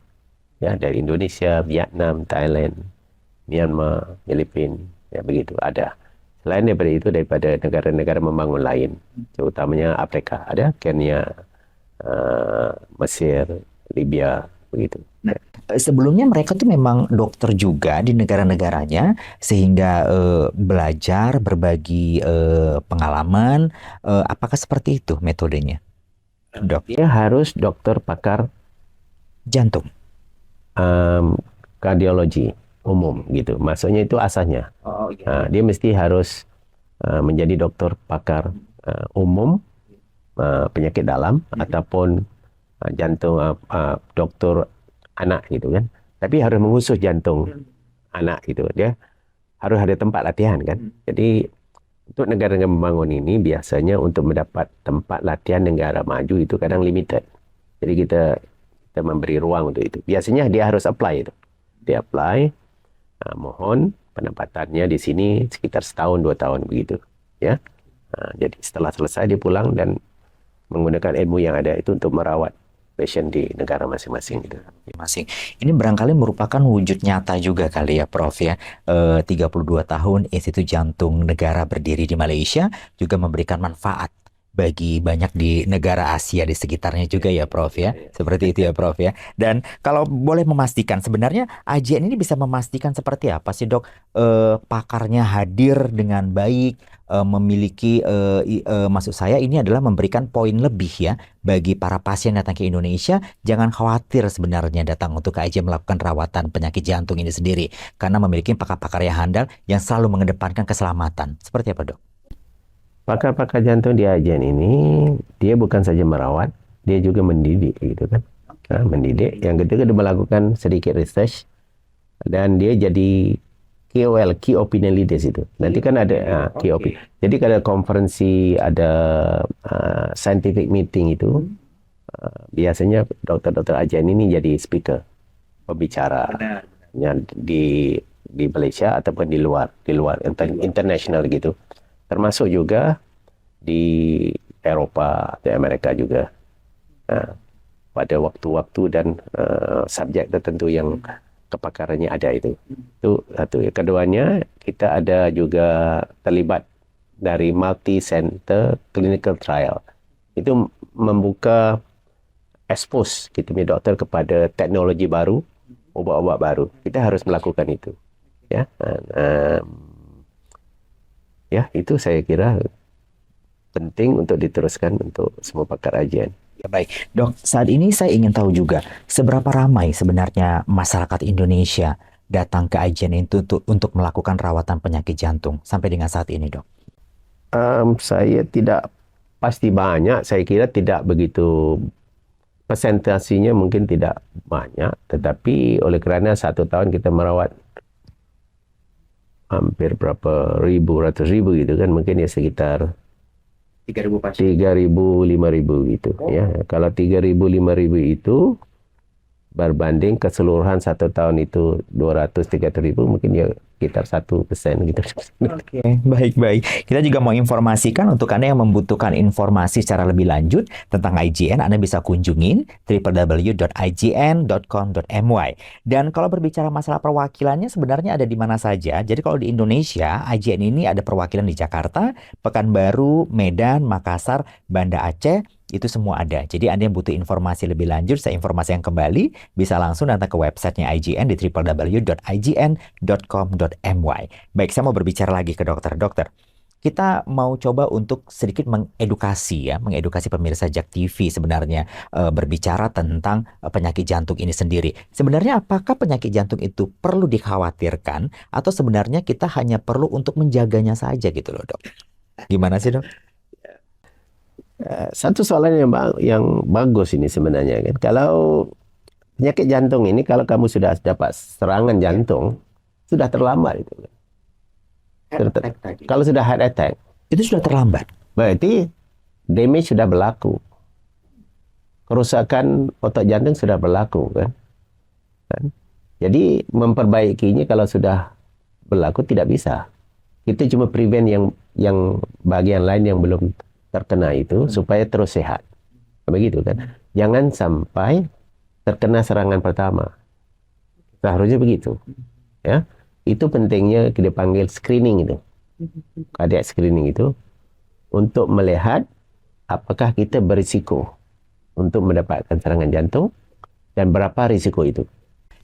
[SPEAKER 2] Ya, dari Indonesia, Vietnam, Thailand, Myanmar, Filipina, ya begitu ada. Selain daripada itu, daripada negara-negara membangun lain, terutamanya Afrika, ada Kenya, Mesir, Libya, begitu.
[SPEAKER 1] Nah, sebelumnya mereka tuh memang dokter juga di negara-negaranya, sehingga belajar, berbagi pengalaman. Apakah seperti itu metodenya, dok?
[SPEAKER 2] Dia harus dokter pakar
[SPEAKER 1] jantung,
[SPEAKER 2] kardiologi umum gitu. Maksudnya itu asasnya. Dia mesti harus menjadi dokter pakar umum penyakit dalam ataupun jantung, dokter anak gitu kan. Tapi harus mengurus jantung anak gitu. Dia harus ada tempat latihan kan. Jadi untuk negara-negara membangun ini biasanya untuk mendapat tempat latihan negara maju itu kadang limited. Jadi kita memberi ruang untuk itu. Biasanya dia harus apply itu. Dia apply, mohon penempatannya di sini sekitar 1-2 tahun begitu. Ya. Jadi setelah selesai dia pulang dan menggunakan ilmu yang ada itu untuk merawat pasien di negara masing-masing gitu.
[SPEAKER 1] Ini barangkali merupakan wujud nyata juga kali ya Prof ya. 32 tahun Institut Jantung Negara berdiri di Malaysia juga memberikan manfaat bagi banyak di negara Asia di sekitarnya juga ya Prof ya. Seperti itu ya Prof ya. Dan kalau boleh memastikan sebenarnya IJN ini bisa memastikan seperti apa sih dok? Pakarnya hadir dengan baik, memiliki maksud saya ini adalah memberikan poin lebih ya bagi para pasien datang ke Indonesia. Jangan khawatir sebenarnya datang untuk ke IJN melakukan rawatan penyakit jantung ini sendiri, karena memiliki pakar-pakar yang handal yang selalu mengedepankan keselamatan. Seperti apa dok?
[SPEAKER 2] Pakar-pakar jantung di IJN ini dia bukan saja merawat, dia juga mendidik gitu kan. mendidik. Yang kedua dia melakukan sedikit research dan dia jadi KOL, Key Opinion Leaders itu. Nanti kan ada Key Opinion. Jadi kalau ada konferensi, ada scientific meeting itu, biasanya dokter-dokter ajen ini jadi speaker, pembicara.
[SPEAKER 3] Benar.
[SPEAKER 2] Yang di Malaysia ataupun di luar international gitu. Termasuk juga di Eropah, di Amerika juga. Pada waktu-waktu dan subjek tertentu yang kepakarannya ada itu. Itu satu. Keduanya, kita ada juga terlibat dari multi-center clinical trial. Itu membuka expose kita punya doktor kepada teknologi baru, ubat-ubat baru. Kita harus melakukan itu. Ya, itu saya kira penting untuk diteruskan untuk semua pakar ajian.
[SPEAKER 1] Ya baik, Dok. Saat ini saya ingin tahu juga seberapa ramai sebenarnya masyarakat Indonesia datang ke IGN itu untuk melakukan rawatan penyakit jantung sampai dengan saat ini, Dok.
[SPEAKER 2] Saya tidak pasti banyak. Saya kira tidak begitu, presentasinya mungkin tidak banyak. Tetapi oleh kerana 1 tahun kita merawat hampir berapa ribu, ratus ribu gitu kan, mungkin ya sekitar
[SPEAKER 3] 3.000 pasien.
[SPEAKER 2] 3.000, 5.000 gitu. Ya, kalau 3.000, 5.000 itu berbanding keseluruhan 1 tahun itu 200, 300.000, mungkin ya sekitar 1% gitu.
[SPEAKER 1] Oke, baik. Kita juga mau informasikan untuk Anda yang membutuhkan informasi secara lebih lanjut tentang IGN, Anda bisa kunjungin www.ign.com.my. Dan kalau berbicara masalah perwakilannya sebenarnya ada di mana saja. Jadi kalau di Indonesia, IGN ini ada perwakilan di Jakarta, Pekanbaru, Medan, Makassar, Banda Aceh, itu semua ada. Jadi Anda yang butuh informasi lebih lanjut, saya informasikan kembali, bisa langsung datang ke websitenya IGN di www.ign.com.my. Baik, saya mau berbicara lagi ke dokter. Dokter, kita mau coba untuk sedikit mengedukasi pemirsa JAK TV sebenarnya berbicara tentang penyakit jantung ini sendiri. Sebenarnya apakah penyakit jantung itu perlu dikhawatirkan atau sebenarnya kita hanya perlu untuk menjaganya saja gitu loh, Dok? Gimana sih, Dok?
[SPEAKER 2] Satu soalan yang bagus ini sebenarnya kan. Kalau penyakit jantung ini, kalau kamu sudah dapat serangan jantung, sudah terlambat itu. Kalau sudah heart attack,
[SPEAKER 1] Itu sudah terlambat.
[SPEAKER 2] berarti damage sudah berlaku. Kerusakan otot jantung sudah berlaku kan. Jadi memperbaikinya kalau sudah berlaku tidak bisa. Kita cuma prevent yang bagian lain yang belum terkena itu supaya terus sehat. Begitu kan. Jangan sampai terkena serangan pertama. Seharusnya begitu. Ya. Itu pentingnya kita panggil screening itu. Cardiac screening itu untuk melihat apakah kita berisiko untuk mendapatkan serangan jantung dan berapa risiko itu.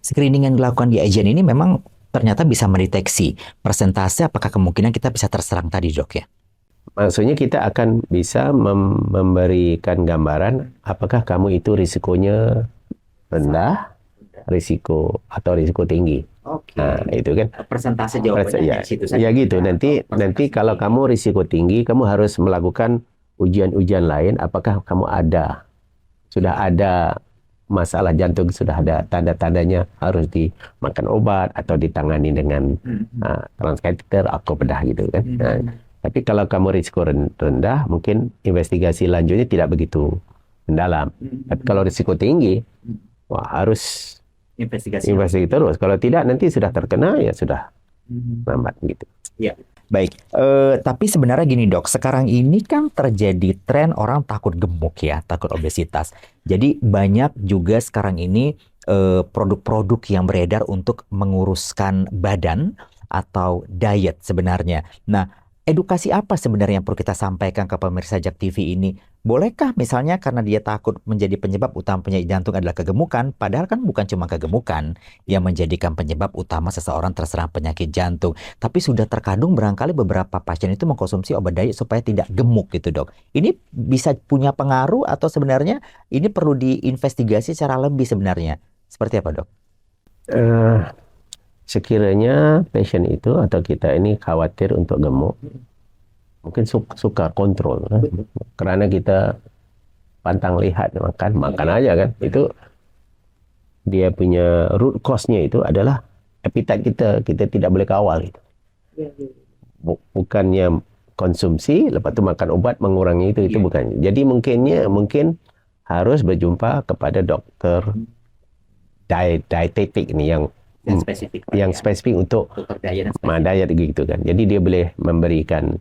[SPEAKER 1] Screening yang dilakukan di IGN ini memang ternyata bisa mendeteksi persentase apakah kemungkinan kita bisa terserang tadi, Dok, ya?
[SPEAKER 2] Maksudnya kita akan bisa memberikan gambaran apakah kamu itu risikonya rendah, risiko tinggi.
[SPEAKER 3] Oke.
[SPEAKER 2] Nah, itu kan.
[SPEAKER 3] Persentase jawabannya
[SPEAKER 2] Ya,
[SPEAKER 3] di situ saja.
[SPEAKER 2] ya gitu. Nanti kalau kamu risiko tinggi, kamu harus melakukan ujian-ujian lain. Apakah kamu sudah ada masalah jantung, sudah ada tanda-tandanya harus dimakan obat atau ditangani dengan transkateter atau bedah gitu kan. Nah, tapi kalau kamu risiko rendah, mungkin investigasi lanjutnya tidak begitu mendalam. Tapi kalau risiko tinggi, harus
[SPEAKER 3] Investigasi
[SPEAKER 2] terus. Kalau tidak, nanti sudah terkena, ya sudah lambat gitu.
[SPEAKER 3] Ya.
[SPEAKER 1] Baik, tapi sebenarnya gini, Dok, sekarang ini kan terjadi tren orang takut gemuk ya, takut obesitas. Jadi banyak juga sekarang ini produk-produk yang beredar untuk menguruskan badan atau diet sebenarnya. Nah, edukasi apa sebenarnya yang perlu kita sampaikan ke pemirsa JAK TV ini? Bolehkah misalnya karena dia takut menjadi penyebab utama penyakit jantung adalah kegemukan, padahal kan bukan cuma kegemukan yang menjadikan penyebab utama seseorang terserang penyakit jantung, tapi sudah terkandung barangkali beberapa pasien itu mengkonsumsi obat diet supaya tidak gemuk gitu, Dok. Ini bisa punya pengaruh atau sebenarnya ini perlu diinvestigasi secara lebih sebenarnya? Seperti apa, Dok?
[SPEAKER 2] Sekiranya pasien itu atau kita ini khawatir untuk gemuk, mungkin suka kontrol kan? Karena kita pantang lihat makan aja kan, itu dia punya root cause-nya itu adalah appetite kita tidak boleh kawal itu. Bukannya konsumsi lepas tu makan ubat mengurangi itu bukan. Jadi mungkin harus berjumpa kepada dokter dietetik ni yang spesifik untuk diet gitu kan. Jadi dia boleh memberikan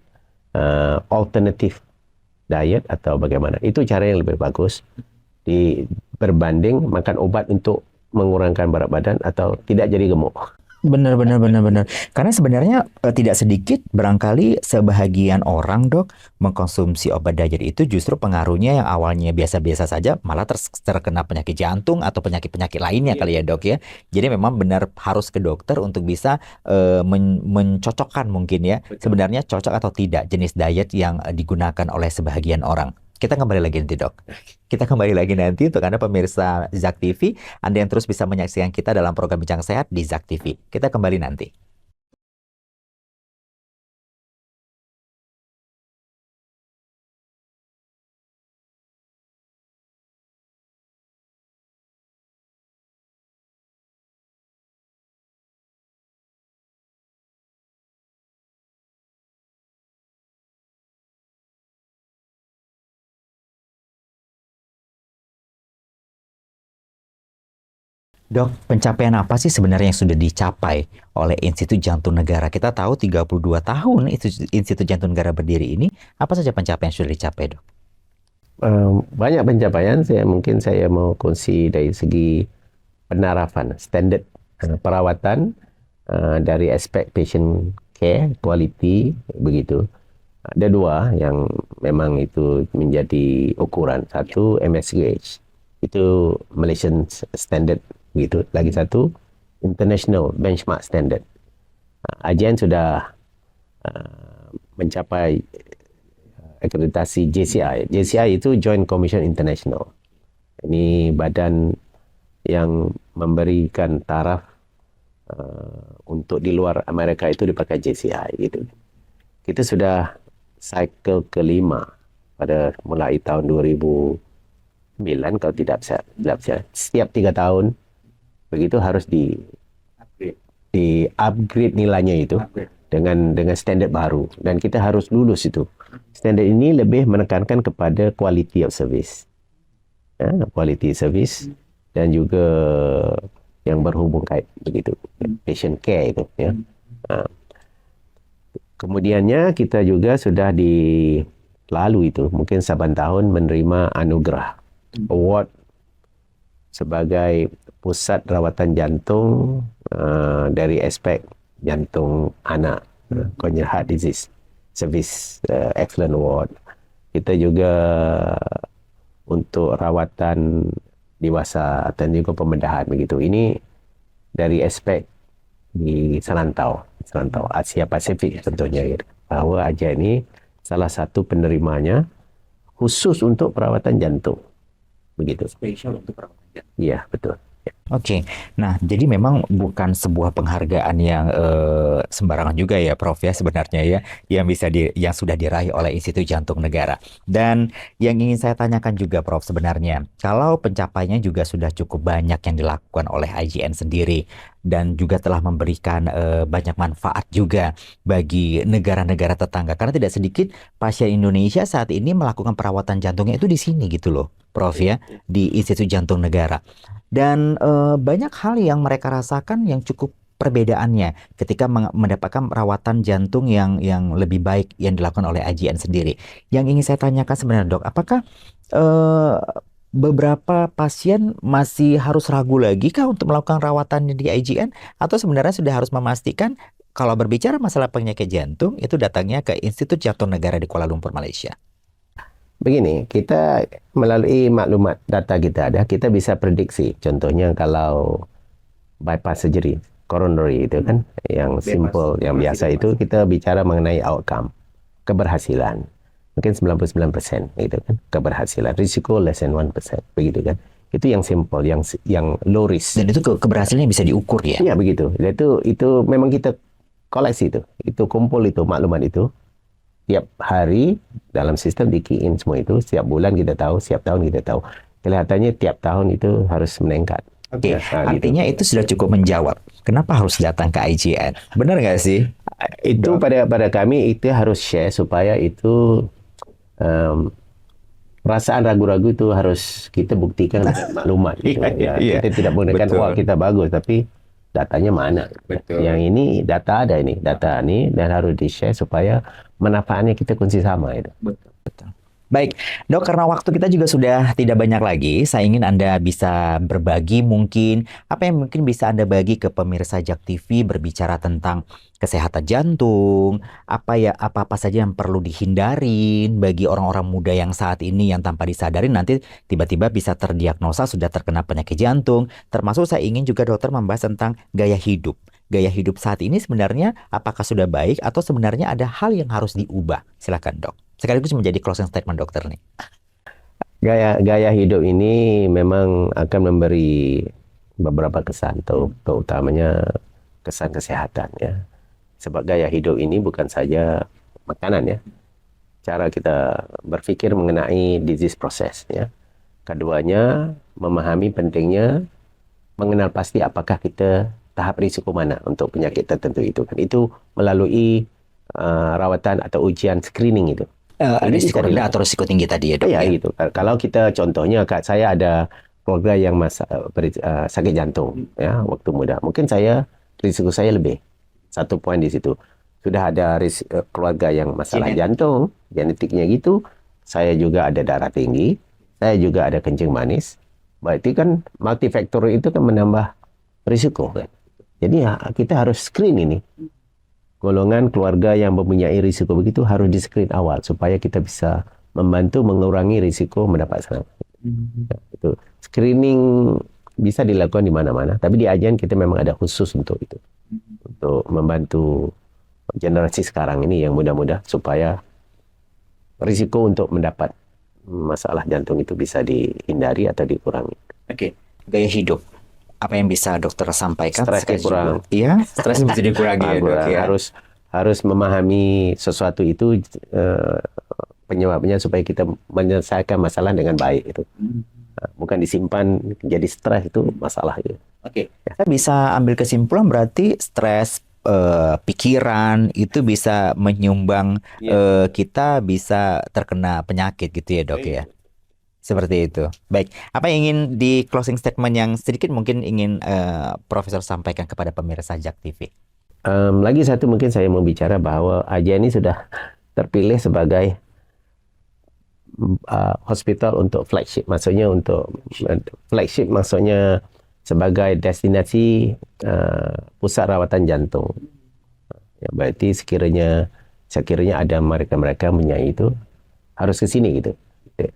[SPEAKER 2] alternatif diet atau bagaimana. Itu cara yang lebih bagus berbanding makan obat untuk mengurangkan berat badan atau tidak jadi gemuk.
[SPEAKER 1] Benar. Karena sebenarnya tidak sedikit barangkali sebahagian orang, Dok, mengkonsumsi obat diet itu justru pengaruhnya yang awalnya biasa-biasa saja malah terkena penyakit jantung atau penyakit-penyakit lainnya kali ya, Dok ya. Jadi memang benar harus ke dokter untuk bisa mencocokkan mungkin ya. Sebenarnya cocok atau tidak jenis diet yang digunakan oleh sebahagian orang. Kita kembali lagi nanti, Dok. Kita kembali lagi nanti untuk Anda pemirsa ZAK TV. Anda yang terus bisa menyaksikan kita dalam program Bincang Sehat di ZAK TV. Kita kembali nanti. Dok, pencapaian apa sih sebenarnya yang sudah dicapai oleh Institut Jantung Negara? Kita tahu 32 tahun Institut Jantung Negara berdiri ini, apa saja pencapaian yang sudah dicapai, Dok?
[SPEAKER 2] Banyak pencapaian. Mungkin saya mau kongsi dari segi penerapan standard perawatan dari aspek patient care, quality, begitu. Ada dua yang memang itu menjadi ukuran. Satu, MSGH. Itu Malaysian Standard. Begitu. Lagi satu, International Benchmark Standard. AJN sudah mencapai akreditasi JCI. JCI itu Joint Commission International. Ini badan yang memberikan taraf untuk di luar Amerika itu dipakai JCI. Gitu. Kita sudah cycle kelima pada mulai tahun 2009 kalau tidak salah. Setiap 3 tahun begitu harus di upgrade nilainya itu dengan standard baru, dan kita harus lulus itu. Standard ini lebih menekankan kepada quality of service, quality service dan juga yang berhubung kait begitu patient care itu ya. Kemudiannya kita juga sudah lalu itu mungkin saban tahun menerima anugerah award sebagai pusat rawatan jantung dari aspek jantung anak, congenital heart disease service excellent award. Kita juga untuk rawatan dewasa dan juga pembedahan begitu. Ini dari aspek di Selantau Asia Pasifik tentunya, bahwa AJA ini salah satu penerimanya khusus untuk perawatan jantung begitu.
[SPEAKER 3] Spesial untuk perawatan jantung.
[SPEAKER 2] Iya, betul.
[SPEAKER 1] Oke, nah jadi memang bukan sebuah penghargaan yang sembarangan juga ya, Prof ya sebenarnya ya, yang sudah diraih oleh Institut Jantung Negara. Dan yang ingin saya tanyakan juga, Prof, sebenarnya kalau pencapaiannya juga sudah cukup banyak yang dilakukan oleh IJN sendiri dan juga telah memberikan banyak manfaat juga bagi negara-negara tetangga, karena tidak sedikit pasien Indonesia saat ini melakukan perawatan jantungnya itu di sini gitu loh, Prof ya, di Institut Jantung Negara. Dan banyak hal yang mereka rasakan yang cukup perbedaannya ketika mendapatkan perawatan jantung yang lebih baik yang dilakukan oleh IJN sendiri. Yang ingin saya tanyakan sebenarnya, Dok, apakah beberapa pasien masih harus ragu lagi kah untuk melakukan rawatan di IJN, atau sebenarnya sudah harus memastikan kalau berbicara masalah penyakit jantung itu datangnya ke Institut Jantung Negara di Kuala Lumpur, Malaysia?
[SPEAKER 2] Begini, kita melalui maklumat data kita bisa prediksi. Contohnya kalau bypass surgery, coronary itu kan, yang simple, yang biasa itu kita bicara mengenai outcome, keberhasilan. Mungkin 99% itu kan, keberhasilan. Risiko less than 1%, begitu kan. Itu yang simple, yang low risk.
[SPEAKER 1] Dan itu keberhasilannya bisa diukur ya?
[SPEAKER 2] Iya, begitu. Itu memang kita koleksi itu. Itu kumpul itu, maklumat itu. Tiap hari dalam sistem di key in semua itu, setiap bulan kita tahu, setiap tahun kita tahu. Kelihatannya tiap tahun itu harus meningkat.
[SPEAKER 1] Oke,
[SPEAKER 2] gitu.
[SPEAKER 1] artinya itu sudah cukup menjawab. Kenapa harus datang ke IJN? Benar nggak sih?
[SPEAKER 2] Itu pada kami itu harus share supaya itu em, perasaan ragu-ragu itu harus kita buktikan dengan maklumat gitu.
[SPEAKER 1] Iya,
[SPEAKER 2] Ya,
[SPEAKER 1] iya.
[SPEAKER 2] kita tidak menggunakan
[SPEAKER 1] Betul.
[SPEAKER 2] wah kita bagus, tapi datanya mana?
[SPEAKER 1] Betul.
[SPEAKER 2] Yang ini data ada ini, data ini dan harus di-share supaya manfaatnya kita kunci sama itu.
[SPEAKER 1] Baik, Dok, karena waktu kita juga sudah tidak banyak lagi, saya ingin Anda bisa berbagi mungkin apa yang mungkin bisa Anda bagi ke pemirsa Jak TV berbicara tentang kesehatan jantung, apa-apa saja yang perlu dihindarin bagi orang-orang muda yang saat ini yang tanpa disadari nanti tiba-tiba bisa terdiagnosa sudah terkena penyakit jantung. Termasuk saya ingin juga dokter membahas tentang gaya hidup. Gaya hidup saat ini sebenarnya apakah sudah baik atau sebenarnya ada hal yang harus diubah? Silakan, Dok. Sekaligus menjadi closing statement dokter nih.
[SPEAKER 2] Gaya hidup ini memang akan memberi beberapa kesan, terutamanya kesan kesehatan ya. Sebab gaya hidup ini bukan saja makanan ya. Cara kita berpikir mengenai disease process ya. Keduanya memahami pentingnya mengenal pasti apakah kita tahap risiko mana untuk penyakit tertentu itu kan. Itu melalui rawatan atau ujian screening itu.
[SPEAKER 1] Risiko rendah atau risiko tinggi tadi ya, Dok?
[SPEAKER 2] Ya, gitu. Kalau kita contohnya, saya ada keluarga yang sakit jantung ya waktu muda. Mungkin risiko saya lebih. Satu poin di situ. Sudah ada keluarga yang masalah jantung, genetiknya gitu. Saya juga ada darah tinggi. Saya juga ada kencing manis. Berarti kan multifaktor itu kan menambah risiko kan. Jadi ya, kita harus screen ini. Golongan keluarga yang mempunyai risiko begitu harus di-screen awal supaya kita bisa membantu mengurangi risiko mendapat serangan. Ya, itu screening bisa dilakukan di mana-mana, tapi di IJN kita memang ada khusus untuk itu. Untuk membantu generasi sekarang ini yang muda-muda supaya risiko untuk mendapat masalah jantung itu bisa dihindari atau dikurangi.
[SPEAKER 1] Oke, gaya hidup. Apa yang bisa dokter sampaikan?
[SPEAKER 2] Stresnya kurang.
[SPEAKER 1] Iya, stres bisa dikurangi ya, Dok ya.
[SPEAKER 2] Harus memahami sesuatu itu penyebabnya supaya kita menyelesaikan masalah dengan baik itu. Bukan disimpan jadi stres itu masalah itu.
[SPEAKER 1] Oke. Kita bisa ambil kesimpulan berarti stres pikiran itu bisa menyumbang kita bisa terkena penyakit gitu ya, Dok ya. Seperti itu. Baik, apa yang ingin di closing statement yang sedikit mungkin ingin Profesor sampaikan kepada pemirsa Jak TV?
[SPEAKER 2] Lagi satu mungkin saya mau bicara bahwa IJN ini sudah terpilih sebagai hospital untuk flagship. Maksudnya sebagai destinasi pusat rawatan jantung. Ya, berarti sekiranya ada mereka mempunyai itu harus ke sini gitu.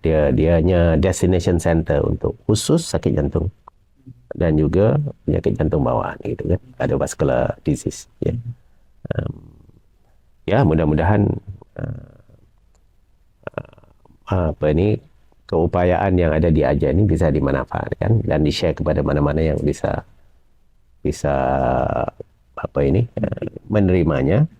[SPEAKER 2] Dianya destination center untuk khusus sakit jantung dan juga penyakit jantung bawaan gitu kan, cardiovascular disease ya. Ya mudah-mudahan keupayaan yang ada di IJN ini bisa dimanfaatkan dan di-share kepada mana-mana yang bisa menerimanya.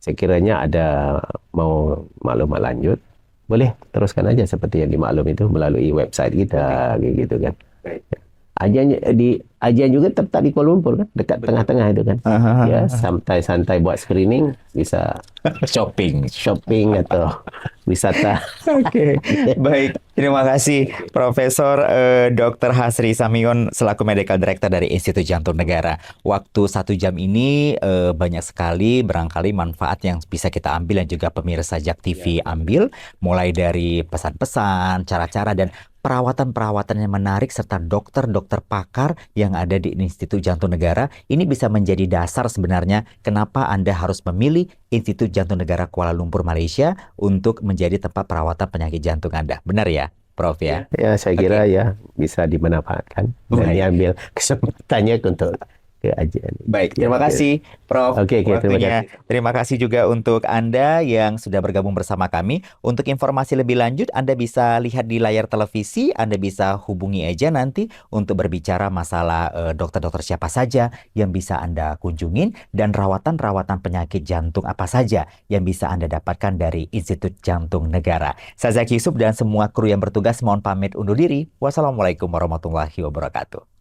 [SPEAKER 2] Sekiranya ada mau maklumat lanjut, boleh teruskan aja seperti yang dimaklum itu melalui website kita gitu kan. IJN juga terletak di Kuala Lumpur kan, dekat tengah-tengah itu kan. Ya, santai-santai buat screening, bisa shopping atau wisata.
[SPEAKER 1] Oke, baik. Terima kasih Profesor Dr. Hasri Samion selaku Medical Director dari Institut Jantung Negara. Waktu 1 jam ini banyak sekali barangkali manfaat yang bisa kita ambil dan juga pemirsa Jak TV ambil, mulai dari pesan-pesan, cara-cara dan perawatan-perawatan yang menarik serta dokter-dokter pakar yang ada di Institut Jantung Negara. Ini bisa menjadi dasar sebenarnya kenapa Anda harus memilih Institut Jantung Negara Kuala Lumpur, Malaysia untuk menjadi tempat perawatan penyakit jantung Anda. Benar ya, Prof ya?
[SPEAKER 2] Ya, saya kira ya bisa dimanfaatkan dan diambil kesempatannya untuk ke IJN.
[SPEAKER 1] Baik, terima kasih Prof.
[SPEAKER 2] Oke, terima
[SPEAKER 1] waktunya.
[SPEAKER 2] kasih.
[SPEAKER 1] Terima kasih juga untuk Anda yang sudah bergabung bersama kami. Untuk informasi lebih lanjut, Anda bisa lihat di layar televisi, Anda bisa hubungi aja nanti untuk berbicara masalah dokter-dokter siapa saja yang bisa Anda kunjungin dan rawatan-rawatan penyakit jantung apa saja yang bisa Anda dapatkan dari Institut Jantung Negara. Saya Zaki Yusuf dan semua kru yang bertugas mohon pamit undur diri. Wassalamualaikum warahmatullahi wabarakatuh.